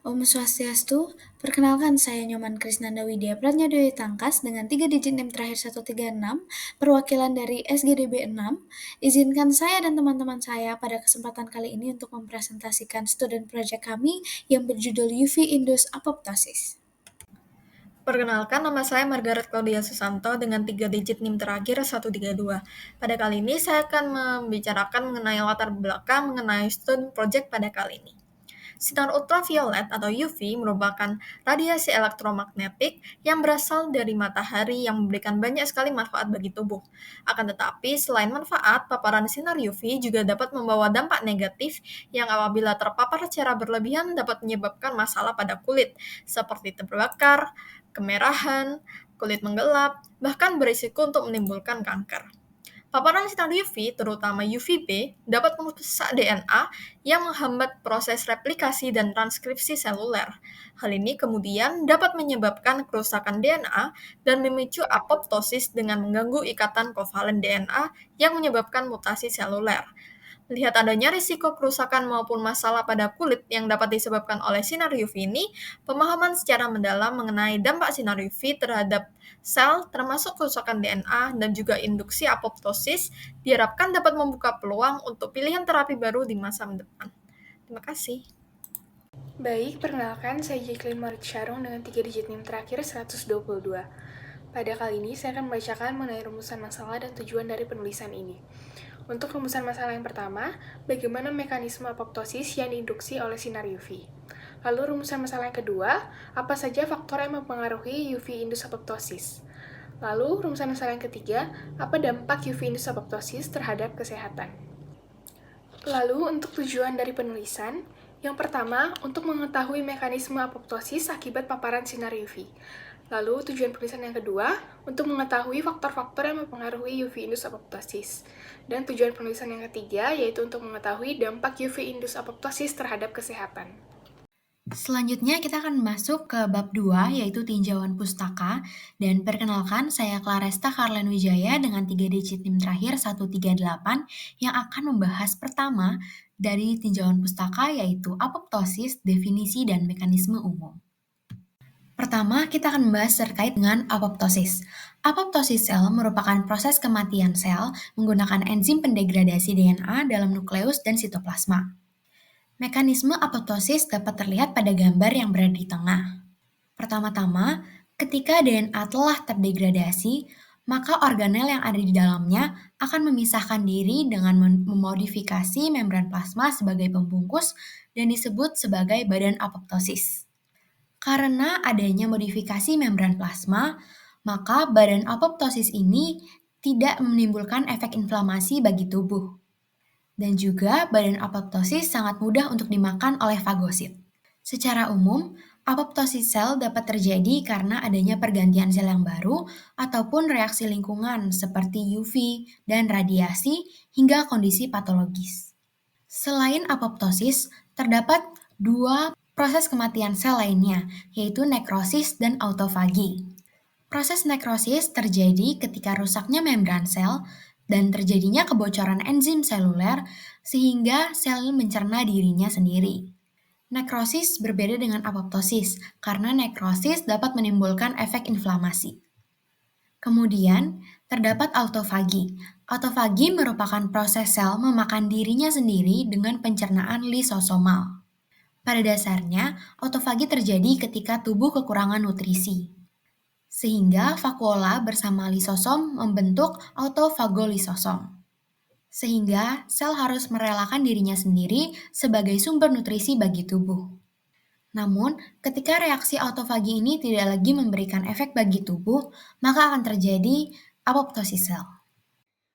Om Swastiastu, perkenalkan saya Nyoman Krisnanda Widya Pratnyadoyo Tangkas dengan 3 digit NIM terakhir 136, perwakilan dari SGDB 6. Izinkan saya dan teman-teman saya pada kesempatan kali ini untuk mempresentasikan student project kami yang berjudul UV Indus Apoptosis. Perkenalkan, nama saya Margaret Claudia Susanto dengan 3 digit NIM terakhir 132. Pada kali ini saya akan membicarakan mengenai latar belakang mengenai student project pada kali ini. Sinar ultraviolet atau UV merupakan radiasi elektromagnetik yang berasal dari matahari yang memberikan banyak sekali manfaat bagi tubuh. Akan tetapi, selain manfaat, paparan sinar UV juga dapat membawa dampak negatif yang apabila terpapar secara berlebihan dapat menyebabkan masalah pada kulit, seperti terbakar, kemerahan, kulit menggelap, bahkan berisiko untuk menimbulkan kanker. Paparan sinar UV, terutama UVB, dapat merusak DNA yang menghambat proses replikasi dan transkripsi seluler. Hal ini kemudian dapat menyebabkan kerusakan DNA dan memicu apoptosis dengan mengganggu ikatan kovalen DNA yang menyebabkan mutasi seluler. Melihat adanya risiko kerusakan maupun masalah pada kulit yang dapat disebabkan oleh sinar UV ini, pemahaman secara mendalam mengenai dampak sinar UV terhadap sel, termasuk kerusakan DNA dan juga induksi apoptosis, diharapkan dapat membuka peluang untuk pilihan terapi baru di masa depan. Terima kasih. Baik, perkenalkan saya Jacqueline Marit Syarung dengan 3 digit NIM terakhir 122. Pada kali ini saya akan membacakan mengenai rumusan masalah dan tujuan dari penulisan ini. Untuk rumusan masalah yang pertama, bagaimana mekanisme apoptosis yang diinduksi oleh sinar UV. Lalu rumusan masalah yang kedua, apa saja faktor yang mempengaruhi UV indus apoptosis. Lalu rumusan masalah yang ketiga, apa dampak UV indus apoptosis terhadap kesehatan. Lalu untuk tujuan dari penulisan, yang pertama, untuk mengetahui mekanisme apoptosis akibat paparan sinar UV. Lalu tujuan penulisan yang kedua, untuk mengetahui faktor-faktor yang mempengaruhi UV indus apoptosis. Dan tujuan penulisan yang ketiga, yaitu untuk mengetahui dampak UV indus apoptosis terhadap kesehatan. Selanjutnya kita akan masuk ke bab 2 yaitu tinjauan pustaka, dan perkenalkan saya Claresta Karlen Wijaya dengan 3 digit NIM terakhir 138 yang akan membahas pertama dari tinjauan pustaka yaitu apoptosis, definisi, dan mekanisme umum. Pertama, kita akan membahas terkait dengan apoptosis. Apoptosis sel merupakan proses kematian sel menggunakan enzim pendegradasi DNA dalam nukleus dan sitoplasma. Mekanisme apoptosis dapat terlihat pada gambar yang berada di tengah. Pertama-tama, ketika DNA telah terdegradasi, maka organel yang ada di dalamnya akan memisahkan diri dengan memodifikasi membran plasma sebagai pembungkus dan disebut sebagai badan apoptosis. Karena adanya modifikasi membran plasma, maka badan apoptosis ini tidak menimbulkan efek inflamasi bagi tubuh. Dan juga badan apoptosis sangat mudah untuk dimakan oleh fagosit. Secara umum, apoptosis sel dapat terjadi karena adanya pergantian sel yang baru ataupun reaksi lingkungan seperti UV dan radiasi hingga kondisi patologis. Selain apoptosis, terdapat dua proses kematian sel lainnya, yaitu nekrosis dan autofagi. Proses nekrosis terjadi ketika rusaknya membran sel dan terjadinya kebocoran enzim seluler sehingga sel mencerna dirinya sendiri. Nekrosis berbeda dengan apoptosis karena nekrosis dapat menimbulkan efek inflamasi. Kemudian, terdapat autofagi. Autofagi merupakan proses sel memakan dirinya sendiri dengan pencernaan lisosomal. Pada dasarnya, autofagi terjadi ketika tubuh kekurangan nutrisi. Sehingga vakuola bersama lisosom membentuk autofagolisosom. Sehingga sel harus merelakan dirinya sendiri sebagai sumber nutrisi bagi tubuh. Namun, ketika reaksi autofagi ini tidak lagi memberikan efek bagi tubuh, maka akan terjadi apoptosis sel.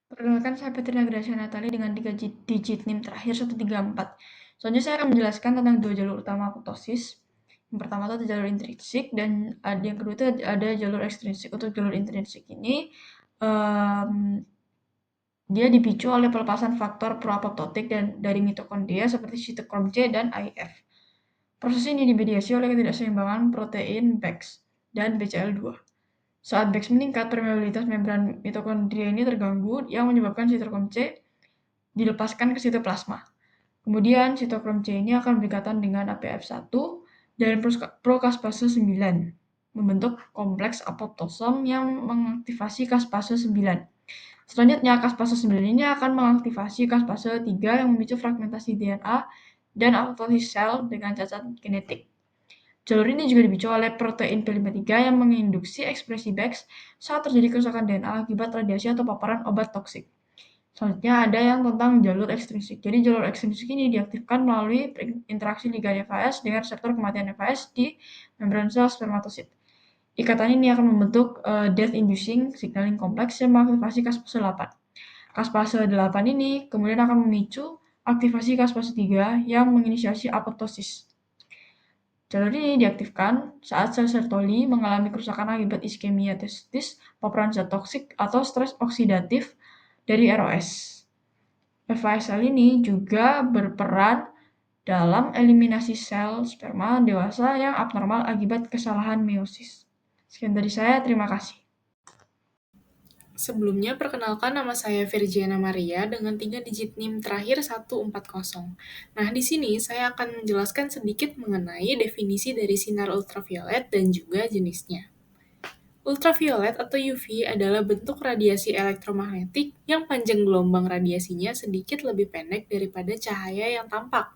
Perkenalkan, saya Petrina Gracia Natali dengan 3 digit NIM terakhir 134. Selanjutnya saya akan menjelaskan tentang dua jalur utama apoptosis. Yang pertama itu ada jalur intrinsik dan yang kedua itu ada jalur ekstrinsik. Untuk jalur intrinsik ini dia dipicu oleh pelepasan faktor proapoptotik dan dari mitokondria seperti sitokrom C dan IF. Proses ini dimediasi oleh ketidakseimbangan protein BEX dan BCL2. Saat BEX meningkat, permeabilitas membran mitokondria ini terganggu yang menyebabkan sitokrom C dilepaskan ke sitoplasma. Kemudian sitokrom C ini akan berikatan dengan APF1 dan prokaspase 9 membentuk kompleks apoptosom yang mengaktifasi kaspase 9. Selanjutnya, kaspase 9 ini akan mengaktifasi kaspase 3 yang memicu fragmentasi DNA dan apoptosis sel dengan cacat genetik. Jalur ini juga dipicu oleh protein P53 yang menginduksi ekspresi BEX saat terjadi kerusakan DNA akibat radiasi atau paparan obat toksik. Selanjutnya ada yang tentang jalur ekstrinsik. Jadi jalur ekstrinsik ini diaktifkan melalui interaksi ligan FAS dengan reseptor kematian FAS di membran sel spermatosit. Ikatan ini akan membentuk death-inducing signaling complex yang mengaktifasi kaspase 8. Kaspase 8 ini kemudian akan memicu aktivasi kaspase 3 yang menginisiasi apoptosis. Jalur ini diaktifkan saat sel Sertoli mengalami kerusakan akibat iskemia testis, paparan zat toksik, atau stres oksidatif dari ROS. FAS sel ini juga berperan dalam eliminasi sel sperma dewasa yang abnormal akibat kesalahan meiosis. Sekian dari saya, terima kasih. Sebelumnya, perkenalkan nama saya Virgiana Maria dengan 3 digit NIM terakhir 140. Nah, di sini saya akan menjelaskan sedikit mengenai definisi dari sinar ultraviolet dan juga jenisnya. Ultraviolet atau UV adalah bentuk radiasi elektromagnetik yang panjang gelombang radiasinya sedikit lebih pendek daripada cahaya yang tampak.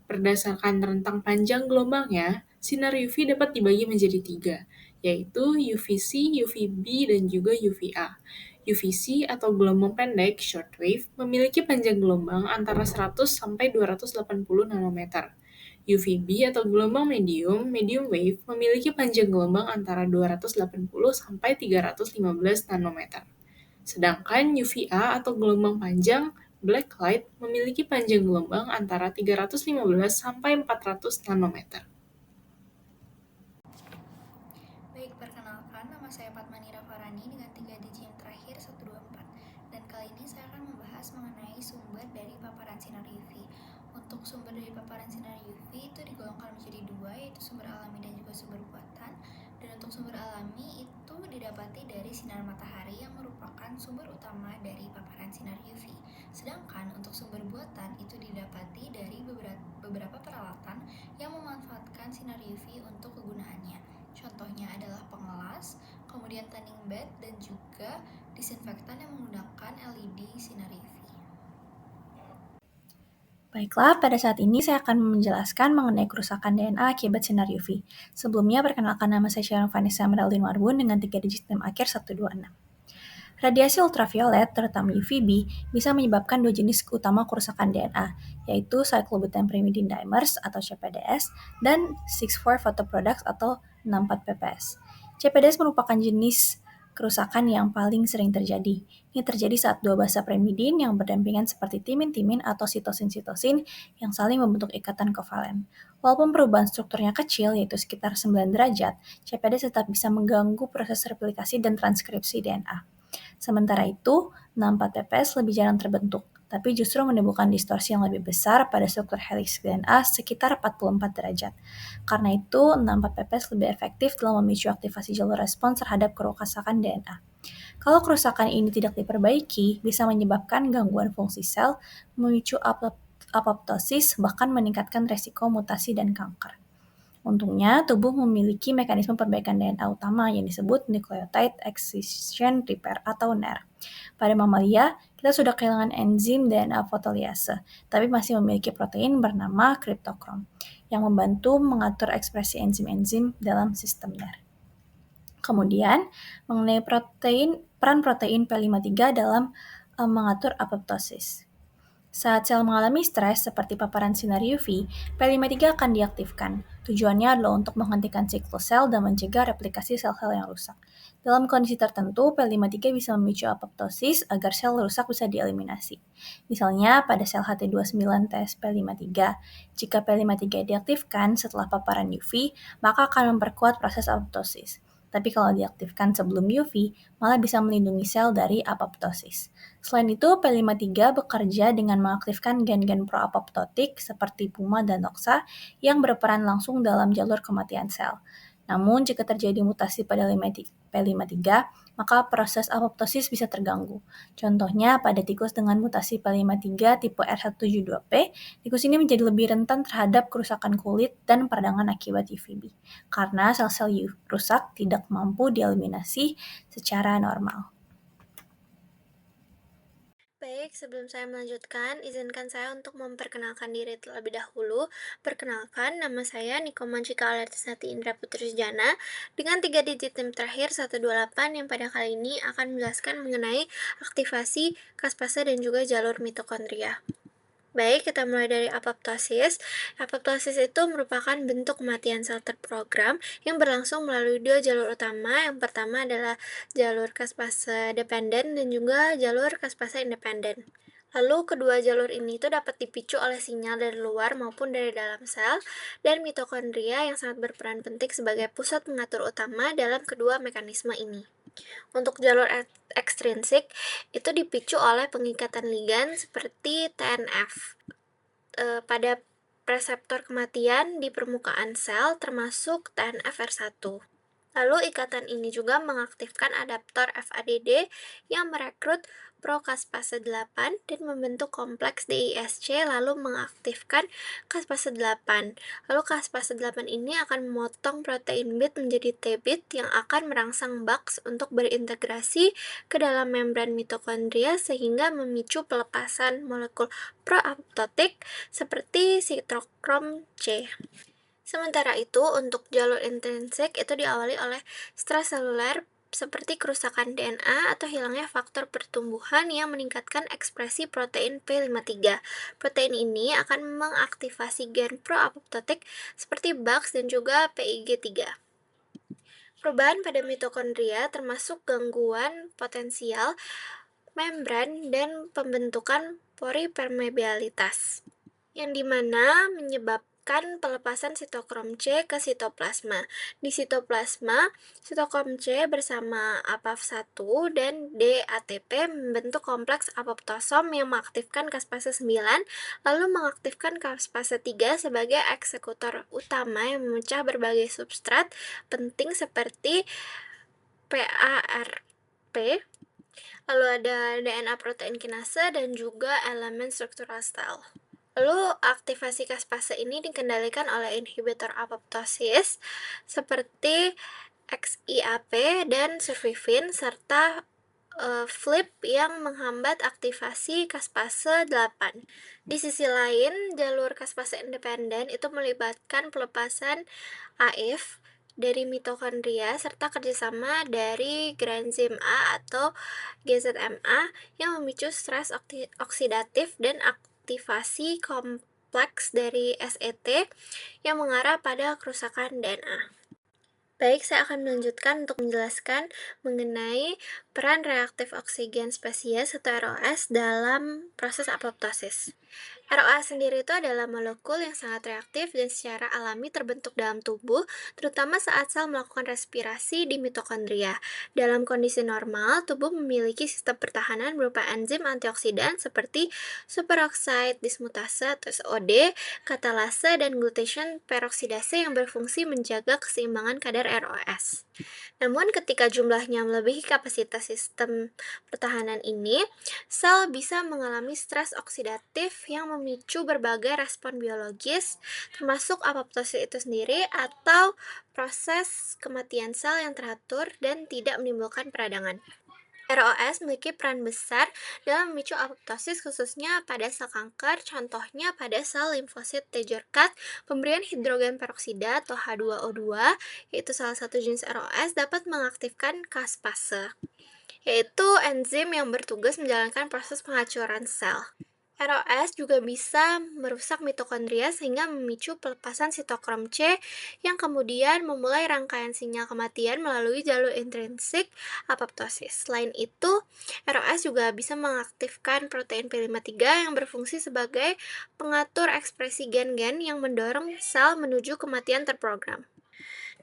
Berdasarkan rentang panjang gelombangnya, sinar UV dapat dibagi menjadi 3, yaitu UVC, UVB, dan juga UVA. UVC atau gelombang pendek shortwave memiliki panjang gelombang antara 100 sampai 280 nanometer. UVB atau gelombang medium wave, memiliki panjang gelombang antara 280 sampai 315 nanometer. Sedangkan UVA atau gelombang panjang black light memiliki panjang gelombang antara 315 sampai 400 nanometer. Baik, perkenalkan nama saya Padmanira Farani dengan 3 digit yang terakhir 124. Dan kali ini saya akan membahas mengenai sumber dari paparan sinar UV. Untuk sumber dari paparan sinar UV itu digolongkan menjadi 2, yaitu sumber alami dan juga sumber buatan. Dan untuk sumber alami itu didapati dari sinar matahari yang merupakan sumber utama dari paparan sinar UV. Sedangkan untuk sumber buatan itu didapati dari beberapa peralatan yang memanfaatkan sinar UV untuk kegunaannya. Contohnya adalah pengelas, kemudian tanning bed, dan juga disinfektan yang menggunakan LED sinar UV. Baiklah, pada saat ini saya akan menjelaskan mengenai kerusakan DNA akibat sinar UV. Sebelumnya, perkenalkan nama saya Sharon Vanessa Meraldin Warbun dengan 3 digit NIM akhir 126. Radiasi ultraviolet, terutama UVB, bisa menyebabkan 2 jenis utama kerusakan DNA, yaitu cyclobutane pyrimidine dimers atau CPDS dan 6,4 photoproducts atau 64 PPS. CPDS merupakan jenis kerusakan yang paling sering terjadi. Ini terjadi saat 2 basa pyrimidin yang berdampingan seperti timin-timin atau sitosin-sitosin yang saling membentuk ikatan kovalen. Walaupun perubahan strukturnya kecil, yaitu sekitar 9 derajat, CPDS tetap bisa mengganggu proses replikasi dan transkripsi DNA. Sementara itu, 64 PPS lebih jarang terbentuk, tapi justru menimbulkan distorsi yang lebih besar pada struktur heliks DNA sekitar 44 derajat. Karena itu, 64 PPS lebih efektif dalam memicu aktivasi jalur respons terhadap kerusakan DNA. Kalau kerusakan ini tidak diperbaiki, bisa menyebabkan gangguan fungsi sel, memicu apoptosis, bahkan meningkatkan resiko mutasi dan kanker. Untungnya, tubuh memiliki mekanisme perbaikan DNA utama yang disebut Nucleotide Excision Repair atau NER. Pada mamalia, kita sudah kehilangan enzim DNA fotoliase, tapi masih memiliki protein bernama cryptochrome yang membantu mengatur ekspresi enzim-enzim dalam sistem NER. Kemudian, mengenai peran protein P53 dalam mengatur apoptosis. Saat sel mengalami stres seperti paparan sinar UV, P53 akan diaktifkan. Tujuannya adalah untuk menghentikan siklus sel dan mencegah replikasi sel-sel yang rusak. Dalam kondisi tertentu, P53 bisa memicu apoptosis agar sel rusak bisa dieliminasi. Misalnya pada sel HT29-TS P53, jika P53 diaktifkan setelah paparan UV, maka akan memperkuat proses apoptosis. Tapi kalau diaktifkan sebelum UV, malah bisa melindungi sel dari apoptosis. Selain itu, P53 bekerja dengan mengaktifkan gen-gen pro-apoptotik seperti PUMA dan NOXA yang berperan langsung dalam jalur kematian sel. Namun, jika terjadi mutasi pada P53, maka proses apoptosis bisa terganggu. Contohnya, pada tikus dengan mutasi P53 tipe R172P, tikus ini menjadi lebih rentan terhadap kerusakan kulit dan peradangan akibat UVB, karena sel-sel rusak tidak mampu dieliminasi secara normal. Baik, sebelum saya melanjutkan, izinkan saya untuk memperkenalkan diri terlebih dahulu. Perkenalkan, nama saya Niko Manchika Alertisati Indra Putri Sujana dengan 3 digit NIM terakhir 128 yang pada kali ini akan menjelaskan mengenai aktivasi kaspase dan juga jalur mitokondria. Baik, kita mulai dari apoptosis. Apoptosis itu merupakan bentuk kematian sel terprogram yang berlangsung melalui 2 jalur utama. Yang pertama adalah jalur kaspase dependen dan juga jalur kaspase independen. Lalu kedua jalur ini itu dapat dipicu oleh sinyal dari luar maupun dari dalam sel, dan mitokondria yang sangat berperan penting sebagai pusat pengatur utama dalam kedua mekanisme ini. Untuk jalur ekstrinsik, itu dipicu oleh pengikatan ligan seperti TNF pada reseptor kematian di permukaan sel termasuk TNFR1. Lalu ikatan ini juga mengaktifkan adaptor FADD yang merekrut prokaspase 8 dan membentuk kompleks DISC lalu mengaktifkan kaspase 8. Lalu kaspase 8 ini akan memotong protein bit menjadi T-bit yang akan merangsang BAX untuk berintegrasi ke dalam membran mitokondria sehingga memicu pelepasan molekul proapoptotik seperti sitokrom C. Sementara itu, untuk jalur intrinsik itu diawali oleh stres seluler seperti kerusakan DNA atau hilangnya faktor pertumbuhan yang meningkatkan ekspresi protein P53. Protein ini akan mengaktifasi gen proapoptotik seperti BAX dan juga PIG3. Perubahan pada mitokondria termasuk gangguan potensial membran dan pembentukan pori permeabilitas, yang dimana menyebabkan pelepasan sitokrom C ke sitoplasma. Di sitoplasma, sitokrom C bersama APAF1 dan DATP membentuk kompleks apoptosom yang mengaktifkan kaspase 9, lalu mengaktifkan kaspase 3 sebagai eksekutor utama yang memecah berbagai substrat penting seperti PARP, lalu ada DNA protein kinase dan juga elemen struktural sel. Lalu aktivasi kaspase ini dikendalikan oleh inhibitor apoptosis seperti XIAP dan survivin serta FLIP yang menghambat aktivasi kaspase 8. Di sisi lain, jalur kaspase independen itu melibatkan pelepasan AIF dari mitokondria serta kerjasama dari granzim A atau GZMA yang memicu stres oksidatif dan aktivasi kompleks dari SET yang mengarah pada kerusakan DNA. Baik, saya akan melanjutkan untuk menjelaskan mengenai peran reaktif oksigen spesies atau ROS dalam proses apoptosis. ROS sendiri itu adalah molekul yang sangat reaktif dan secara alami terbentuk dalam tubuh, terutama saat sel melakukan respirasi di mitokondria. Dalam kondisi normal, tubuh memiliki sistem pertahanan berupa enzim antioksidan seperti superoxide dismutase atau SOD, katalase, dan glutation peroksidase yang berfungsi menjaga keseimbangan kadar ROS. Namun ketika jumlahnya melebihi kapasitas sistem pertahanan ini, sel bisa mengalami stres oksidatif yang memicu berbagai respon biologis, termasuk apoptosis itu sendiri atau proses kematian sel yang teratur dan tidak menimbulkan peradangan. ROS memiliki peran besar dalam memicu apoptosis khususnya pada sel kanker, contohnya pada sel limfosit T-Jurkat. Pemberian hidrogen peroksida atau H2O2, yaitu salah satu jenis ROS, dapat mengaktifkan kaspase, yaitu enzim yang bertugas menjalankan proses penghancuran sel. ROS juga bisa merusak mitokondria sehingga memicu pelepasan sitokrom C yang kemudian memulai rangkaian sinyal kematian melalui jalur intrinsik apoptosis. Selain itu, ROS juga bisa mengaktifkan protein P53 yang berfungsi sebagai pengatur ekspresi gen-gen yang mendorong sel menuju kematian terprogram.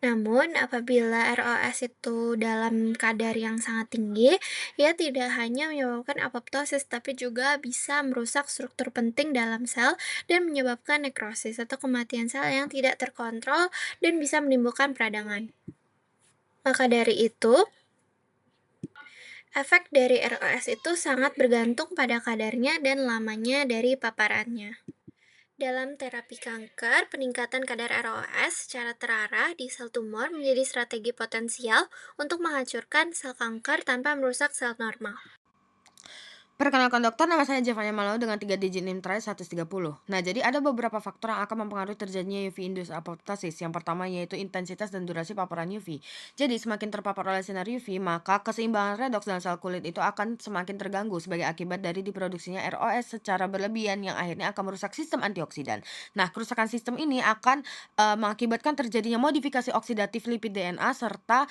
Namun, apabila ROS itu dalam kadar yang sangat tinggi, ia tidak hanya menyebabkan apoptosis, tapi juga bisa merusak struktur penting dalam sel dan menyebabkan nekrosis atau kematian sel yang tidak terkontrol dan bisa menimbulkan peradangan. Maka dari itu, efek dari ROS itu sangat bergantung pada kadarnya dan lamanya dari paparannya. Dalam terapi kanker, peningkatan kadar ROS secara terarah di sel tumor menjadi strategi potensial untuk menghancurkan sel kanker tanpa merusak sel normal. Perkenalkan dokter, nama saya Jevanya Malau dengan 3 digit NIM terakhir 130. Nah, jadi ada beberapa faktor yang akan mempengaruhi terjadinya UV-induced apoptosis. Yang pertama yaitu intensitas dan durasi paparan UV. Jadi, semakin terpapar oleh sinar UV, maka keseimbangan redoks dalam sel kulit itu akan semakin terganggu sebagai akibat dari diproduksinya ROS secara berlebihan yang akhirnya akan merusak sistem antioksidan. Nah, kerusakan sistem ini akan mengakibatkan terjadinya modifikasi oksidatif lipid DNA serta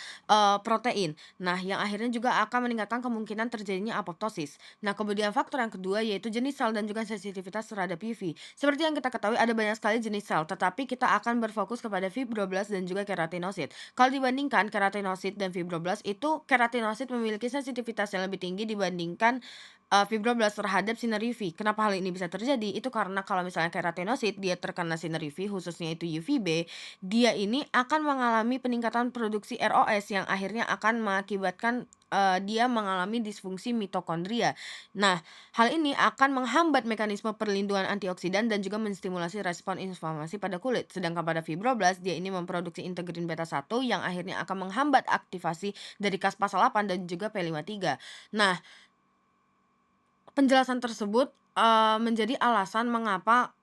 protein. Nah, yang akhirnya juga akan meningkatkan kemungkinan terjadinya apoptosis. Nah, kemudian faktor yang kedua yaitu jenis sel dan juga sensitivitas terhadap UV. Seperti yang kita ketahui ada banyak sekali jenis sel, tetapi kita akan berfokus kepada fibroblast dan juga keratinosit. Kalau dibandingkan keratinosit dan fibroblast itu keratinosit memiliki sensitivitas yang lebih tinggi dibandingkan fibroblast terhadap sinar UV. Kenapa hal ini bisa terjadi? Itu karena kalau misalnya keratinosit dia terkena sinar UV khususnya itu UVB, dia ini akan mengalami peningkatan produksi ROS yang akhirnya akan mengakibatkan dia mengalami disfungsi mitokondria. Nah, hal ini akan menghambat mekanisme perlindungan antioksidan dan juga menstimulasi respon inflamasi pada kulit. Sedangkan pada fibroblast, dia ini memproduksi integrin beta 1 yang akhirnya akan menghambat aktivasi dari Cas8 dan juga P53. Nah, penjelasan tersebut menjadi alasan mengapa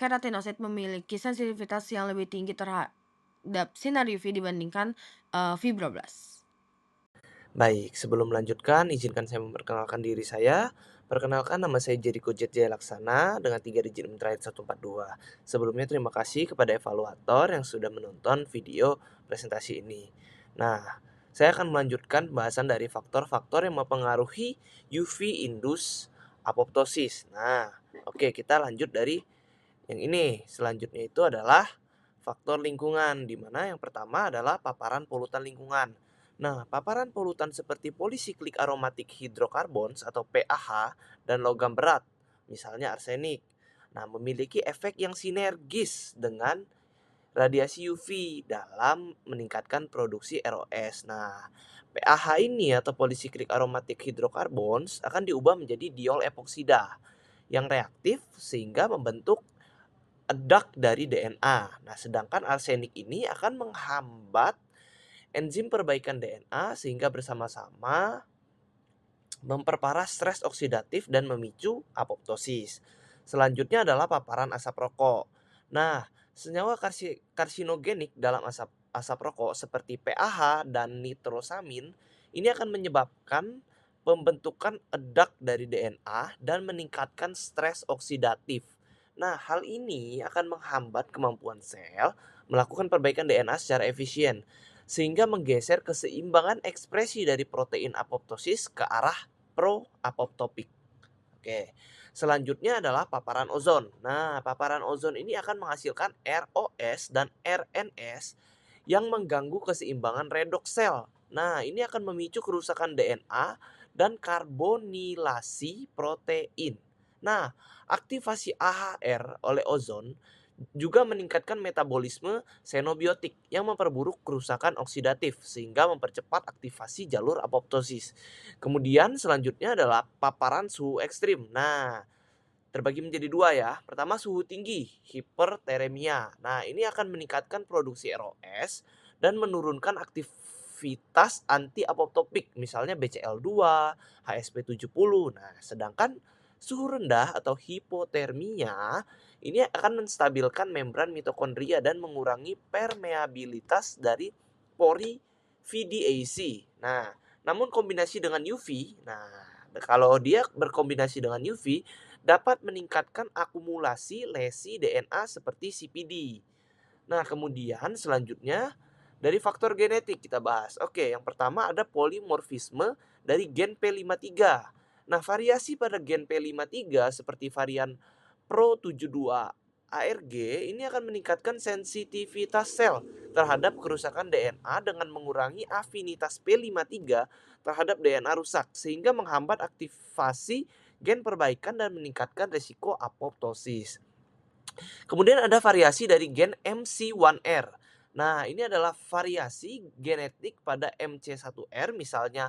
keratinosit memiliki sensitivitas yang lebih tinggi terhadap sinar UV dibandingkan fibroblast. Baik, sebelum melanjutkan, izinkan saya memperkenalkan diri saya. Perkenalkan, nama saya Jericho Jet Jaya Laksana dengan 3 digit NIM terakhir 142. Sebelumnya terima kasih kepada evaluator yang sudah menonton video presentasi ini. Nah, saya akan melanjutkan pembahasan dari faktor-faktor yang mempengaruhi UV-induced apoptosis. Nah, oke, kita lanjut dari yang ini. Selanjutnya itu adalah faktor lingkungan, di mana yang pertama adalah paparan polutan lingkungan. Nah, paparan polutan seperti polycyclic aromatic hydrocarbons atau PAH dan logam berat, misalnya arsenik. Nah, memiliki efek yang sinergis dengan radiasi UV dalam meningkatkan produksi ROS. Nah, PAH ini atau polycyclic aromatic hydrocarbons akan diubah menjadi diol epoksida yang reaktif sehingga membentuk edak dari DNA. Nah, sedangkan arsenik ini akan menghambat enzim perbaikan DNA sehingga bersama-sama memperparah stres oksidatif dan memicu apoptosis. Selanjutnya adalah paparan asap rokok. Nah, senyawa karsinogenik dalam asap rokok seperti PAH dan nitrosamin ini akan menyebabkan pembentukan edak dari DNA dan meningkatkan stres oksidatif. Nah, hal ini akan menghambat kemampuan sel melakukan perbaikan DNA secara efisien, sehingga menggeser keseimbangan ekspresi dari protein apoptosis ke arah pro-apoptopik. Oke, selanjutnya adalah paparan ozon. Nah, paparan ozon ini akan menghasilkan ROS dan RNS yang mengganggu keseimbangan redoks sel. Nah, ini akan memicu kerusakan DNA dan karbonilasi protein. Nah, aktivasi AHR oleh ozon juga meningkatkan metabolisme xenobiotik yang memperburuk kerusakan oksidatif sehingga mempercepat aktivasi jalur apoptosis. Kemudian selanjutnya adalah paparan suhu ekstrim. Nah, terbagi menjadi dua ya. Pertama, suhu tinggi, hipertermia. Nah, ini akan meningkatkan produksi ROS dan menurunkan aktivitas anti-apoptopik, misalnya BCL2, HSP70. Nah, sedangkan suhu rendah atau hipotermia ini akan menstabilkan membran mitokondria dan mengurangi permeabilitas dari pori VDAC. Nah, namun kombinasi dengan UV, kalau dia berkombinasi dengan UV dapat meningkatkan akumulasi lesi DNA seperti CPD. Nah, kemudian selanjutnya dari faktor genetik kita bahas. Oke, yang pertama ada polimorfisme dari gen P53. Nah, variasi pada gen P53 seperti varian Pro72 ARG ini akan meningkatkan sensitivitas sel terhadap kerusakan DNA dengan mengurangi afinitas P53 terhadap DNA rusak sehingga menghambat aktivasi gen perbaikan dan meningkatkan risiko apoptosis. Kemudian ada variasi dari gen MC1R. Nah, ini adalah variasi genetik pada MC1R, misalnya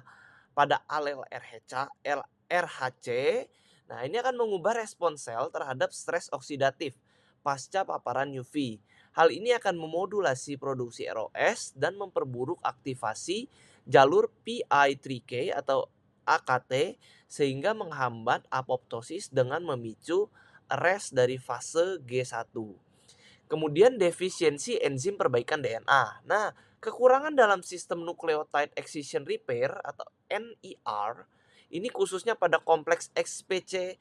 pada alel RHC. Nah, ini akan mengubah respons sel terhadap stres oksidatif pasca paparan UV. Hal ini akan memodulasi produksi ROS dan memperburuk aktivasi jalur PI3K atau AKT sehingga menghambat apoptosis dengan memicu arrest dari fase G1. Kemudian defisiensi enzim perbaikan DNA. Nah, kekurangan dalam sistem nucleotide excision repair atau NER ini khususnya pada kompleks XPC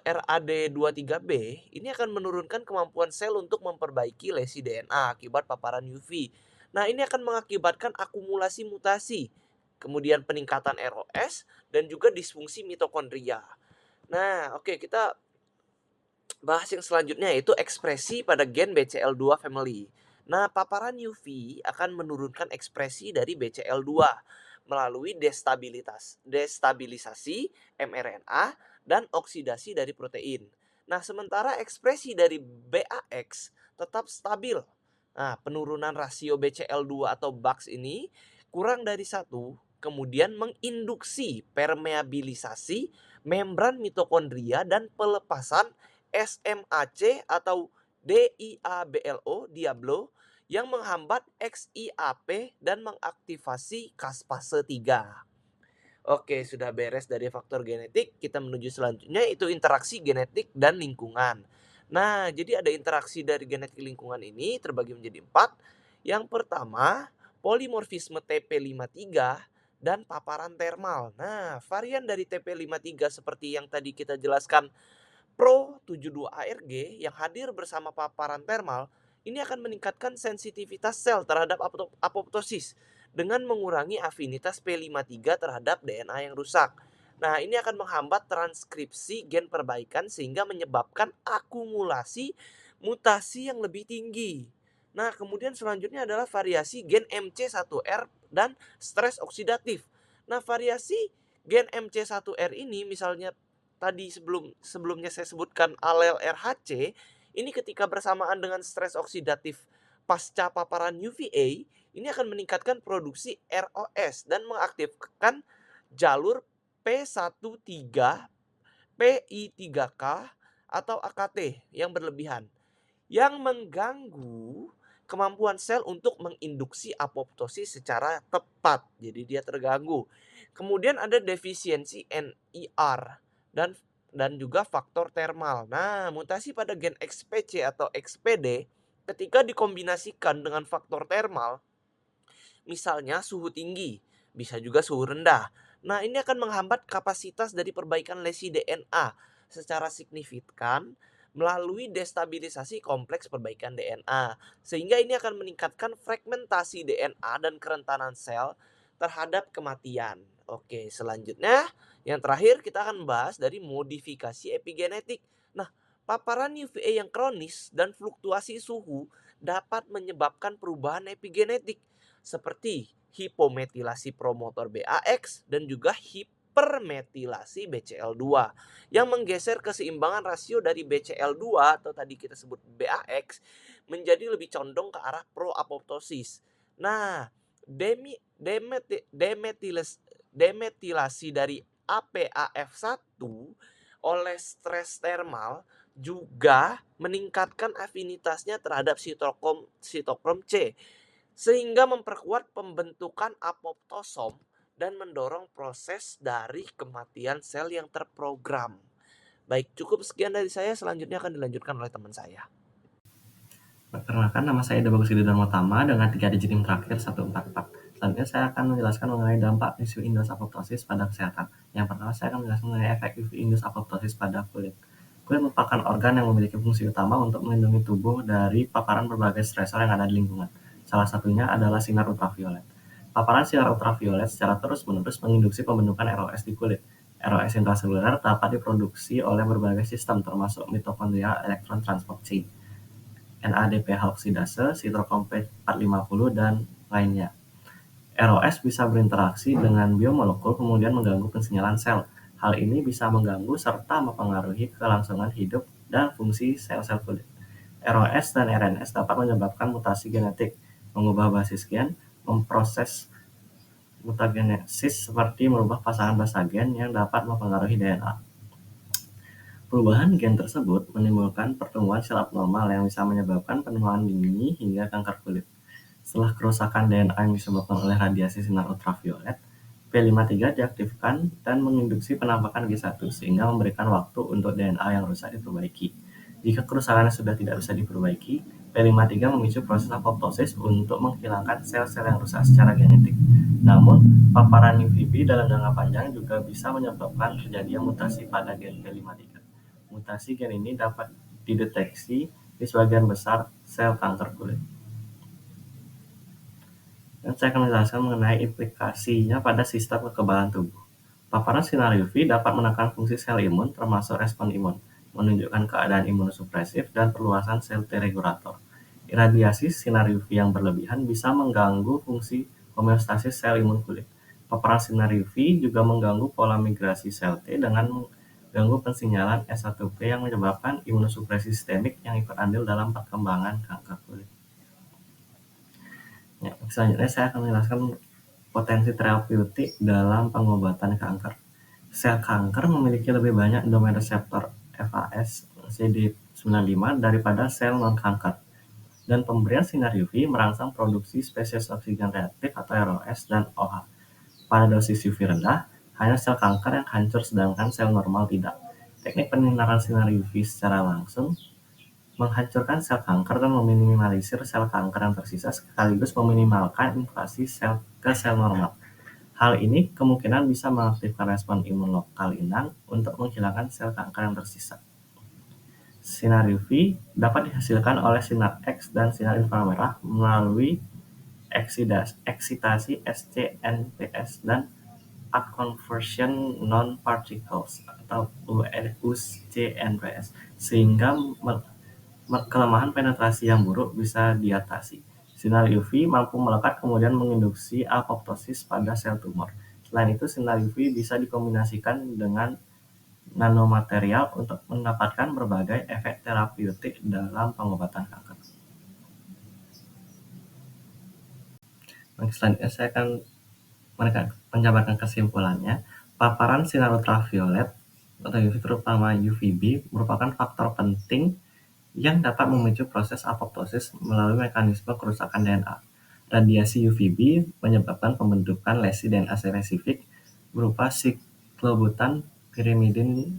RAD23B ini akan menurunkan kemampuan sel untuk memperbaiki lesi DNA akibat paparan UV. Nah, ini akan mengakibatkan akumulasi mutasi, kemudian peningkatan ROS dan juga disfungsi mitokondria. Nah, oke, kita bahas yang selanjutnya yaitu ekspresi pada gen BCL2 family. Nah, paparan UV akan menurunkan ekspresi dari BCL2 melalui destabilisasi mRNA dan oksidasi dari protein. Nah, sementara ekspresi dari BAX tetap stabil. Nah, penurunan rasio BCL2 atau BAX ini kurang dari 1, kemudian menginduksi permeabilisasi membran mitokondria dan pelepasan SMAC atau Diablo yang menghambat XIAP dan mengaktifasi caspase 3. Oke, sudah beres dari faktor genetik, kita menuju selanjutnya itu interaksi genetik dan lingkungan. Nah, jadi ada interaksi dari genetik lingkungan ini terbagi menjadi 4. Yang pertama, polimorfisme TP53 dan paparan termal. Nah, varian dari TP53 seperti yang tadi kita jelaskan Pro72ARG yang hadir bersama paparan termal ini akan meningkatkan sensitivitas sel terhadap apoptosis dengan mengurangi afinitas P53 terhadap DNA yang rusak. Nah, ini akan menghambat transkripsi gen perbaikan sehingga menyebabkan akumulasi mutasi yang lebih tinggi. Nah, kemudian selanjutnya adalah variasi gen MC1R dan stres oksidatif. Nah, variasi gen MC1R ini misalnya tadi sebelumnya saya sebutkan alel RHC, ini ketika bersamaan dengan stres oksidatif pasca paparan UVA, ini akan meningkatkan produksi ROS dan mengaktifkan jalur P13, PI3K atau AKT yang berlebihan, yang mengganggu kemampuan sel untuk menginduksi apoptosis secara tepat. Jadi dia terganggu. Kemudian ada defisiensi NER dan juga faktor termal. Nah, mutasi pada gen XPC atau XPD ketika dikombinasikan dengan faktor termal, misalnya suhu tinggi, bisa juga suhu rendah. Nah, ini akan menghambat kapasitas dari perbaikan lesi DNA secara signifikan melalui destabilisasi kompleks perbaikan DNA. Sehingga ini akan meningkatkan fragmentasi DNA dan kerentanan sel terhadap kematian. Oke, selanjutnya yang terakhir kita akan membahas dari modifikasi epigenetik. Nah, paparan UVA yang kronis dan fluktuasi suhu dapat menyebabkan perubahan epigenetik seperti hipometilasi promotor BAX dan juga hipermetilasi BCL2 yang menggeser keseimbangan rasio dari BCL2 atau tadi kita sebut BAX menjadi lebih condong ke arah pro-apoptosis. Nah, demetilasi dari APAF1 oleh stres termal juga meningkatkan afinitasnya terhadap sitokrom C sehingga memperkuat pembentukan apoptosom dan mendorong proses dari kematian sel yang terprogram. Baik, cukup sekian dari saya, selanjutnya akan dilanjutkan oleh teman saya. Perkenalkan, nama saya Dabagus Dharma Tama dengan 3 digit NIM terakhir 144. Selanjutnya saya akan menjelaskan mengenai dampak UV-induced apoptosis pada kesehatan. Yang pertama saya akan menjelaskan mengenai efek UV-induced apoptosis pada kulit. Kulit merupakan organ yang memiliki fungsi utama untuk melindungi tubuh dari paparan berbagai stresor yang ada di lingkungan. Salah satunya adalah sinar ultraviolet. Paparan sinar ultraviolet secara terus-menerus menginduksi pembentukan ROS di kulit. ROS intraseluler dapat diproduksi oleh berbagai sistem termasuk mitokondria electron transport chain, NADPH oksidase, sitrocomplete 450, dan lainnya. ROS bisa berinteraksi dengan biomolekul kemudian mengganggu pensinyalan sel. Hal ini bisa mengganggu serta mempengaruhi kelangsungan hidup dan fungsi sel-sel kulit. ROS dan RNS dapat menyebabkan mutasi genetik, mengubah basis gen, memproses mutagenesis seperti merubah pasangan basa gen yang dapat mempengaruhi DNA. Perubahan gen tersebut menimbulkan pertumbuhan sel abnormal yang bisa menyebabkan penuaan dini hingga kanker kulit. Setelah kerusakan DNA yang disebabkan oleh radiasi sinar ultraviolet, P53 diaktifkan dan menginduksi penampakan G1 sehingga memberikan waktu untuk DNA yang rusak diperbaiki. Jika kerusakan sudah tidak bisa diperbaiki, P53 memicu proses apoptosis untuk menghilangkan sel-sel yang rusak secara genetik. Namun, paparan UVB dalam jangka panjang juga bisa menyebabkan terjadinya mutasi pada gen P53. Mutasi gen ini dapat dideteksi di sebagian besar sel kanker kulit. Dan saya akan menjelaskan mengenai implikasinya pada sistem kekebalan tubuh. Paparan sinar UV dapat menekan fungsi sel imun termasuk respon imun, menunjukkan keadaan imunosupresif dan perluasan sel T regulator. Iradiasi sinar UV yang berlebihan bisa mengganggu fungsi homeostasis sel imun kulit. Paparan sinar UV juga mengganggu pola migrasi sel T dengan mengganggu pensinyalan S1P yang menyebabkan imunosupresi sistemik yang ikut andil dalam perkembangan kanker kulit. Ya, selanjutnya saya akan menjelaskan potensi terapeutik dalam pengobatan kanker. Sel kanker memiliki lebih banyak domain reseptor FAS CD95 daripada sel non-kanker. Dan pemberian sinar UV merangsang produksi spesies oksigen reaktif atau ROS dan OH. Pada dosis UV rendah, hanya sel kanker yang hancur sedangkan sel normal tidak. Teknik penyinaran sinar UV secara langsung menghancurkan sel kanker dan meminimalisir sel kanker yang tersisa sekaligus meminimalkan invasi sel ke sel normal. Hal ini kemungkinan bisa mengaktifkan respon imun lokal inang untuk menghilangkan sel kanker yang tersisa. Sinar UV dapat dihasilkan oleh sinar X dan sinar inframerah melalui eksitasi SCNPS dan Up Conversion Non-Particles atau UCNPS sehingga kelemahan penetrasi yang buruk bisa diatasi. Sinar UV mampu melekat kemudian menginduksi apoptosis pada sel tumor. Selain itu, sinar UV bisa dikombinasikan dengan nanomaterial untuk mendapatkan berbagai efek terapeutik dalam pengobatan kanker. Selanjutnya saya akan menjabarkan kesimpulannya. Paparan sinar ultraviolet atau UV terutama UVB merupakan faktor penting yang dapat memicu proses apoptosis melalui mekanisme kerusakan DNA. Radiasi UVB menyebabkan pembentukan lesi DNA spesifik berupa siklobutan pyrimidine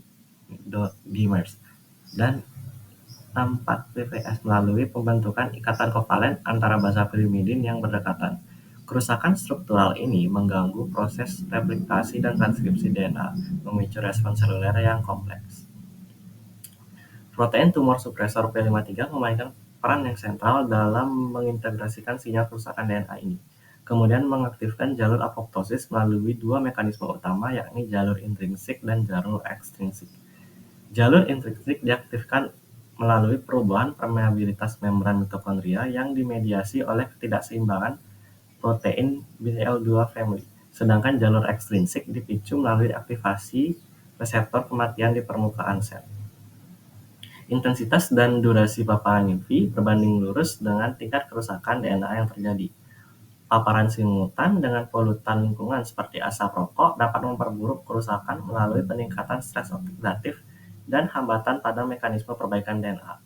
dimers dan 6,4-PPS melalui pembentukan ikatan kovalen antara basa pyrimidin yang berdekatan. Kerusakan struktural ini mengganggu proses replikasi dan transkripsi DNA, memicu respons seluler yang kompleks. Protein tumor supresor P53 memainkan peran yang sentral dalam mengintegrasikan sinyal kerusakan DNA ini, kemudian mengaktifkan jalur apoptosis melalui dua mekanisme utama yakni jalur intrinsik dan jalur ekstrinsik. Jalur intrinsik diaktifkan melalui perubahan permeabilitas membran mitokondria yang dimediasi oleh ketidakseimbangan protein BCL2 family, sedangkan jalur ekstrinsik dipicu melalui aktivasi reseptor kematian di permukaan sel. Intensitas dan durasi paparan UV berbanding lurus dengan tingkat kerusakan DNA yang terjadi. Paparan simultan dengan polutan lingkungan seperti asap rokok dapat memperburuk kerusakan melalui peningkatan stres oksidatif dan hambatan pada mekanisme perbaikan DNA.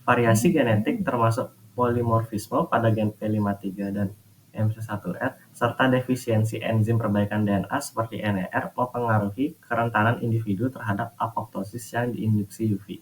Variasi genetik termasuk polimorfisme pada gen P53 dan MC1R serta defisiensi enzim perbaikan DNA seperti NER mempengaruhi kerentanan individu terhadap apoptosis yang diinduksi UV.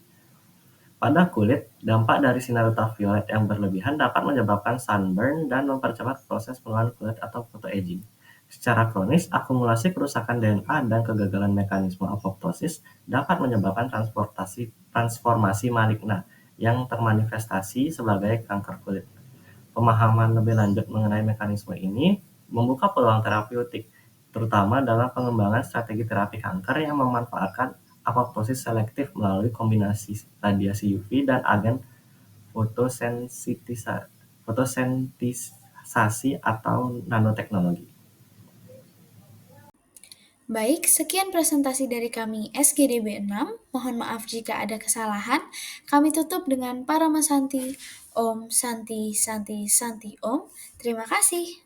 Pada kulit, dampak dari sinar ultraviolet yang berlebihan dapat menyebabkan sunburn dan mempercepat proses penuaan kulit atau photoaging. Secara kronis, akumulasi kerusakan DNA dan kegagalan mekanisme apoptosis dapat menyebabkan transformasi maligna yang termanifestasi sebagai kanker kulit. Pemahaman lebih lanjut mengenai mekanisme ini membuka peluang terapeutik. terutama dalam pengembangan strategi terapi kanker yang memanfaatkan apoptosis selektif melalui kombinasi radiasi UV dan agen fotosentisasi atau nanoteknologi. Baik, sekian presentasi dari kami SGDB 6. Mohon maaf jika ada kesalahan. Kami tutup dengan Parama Santi, Om Santi Santi Santi Om. Terima kasih.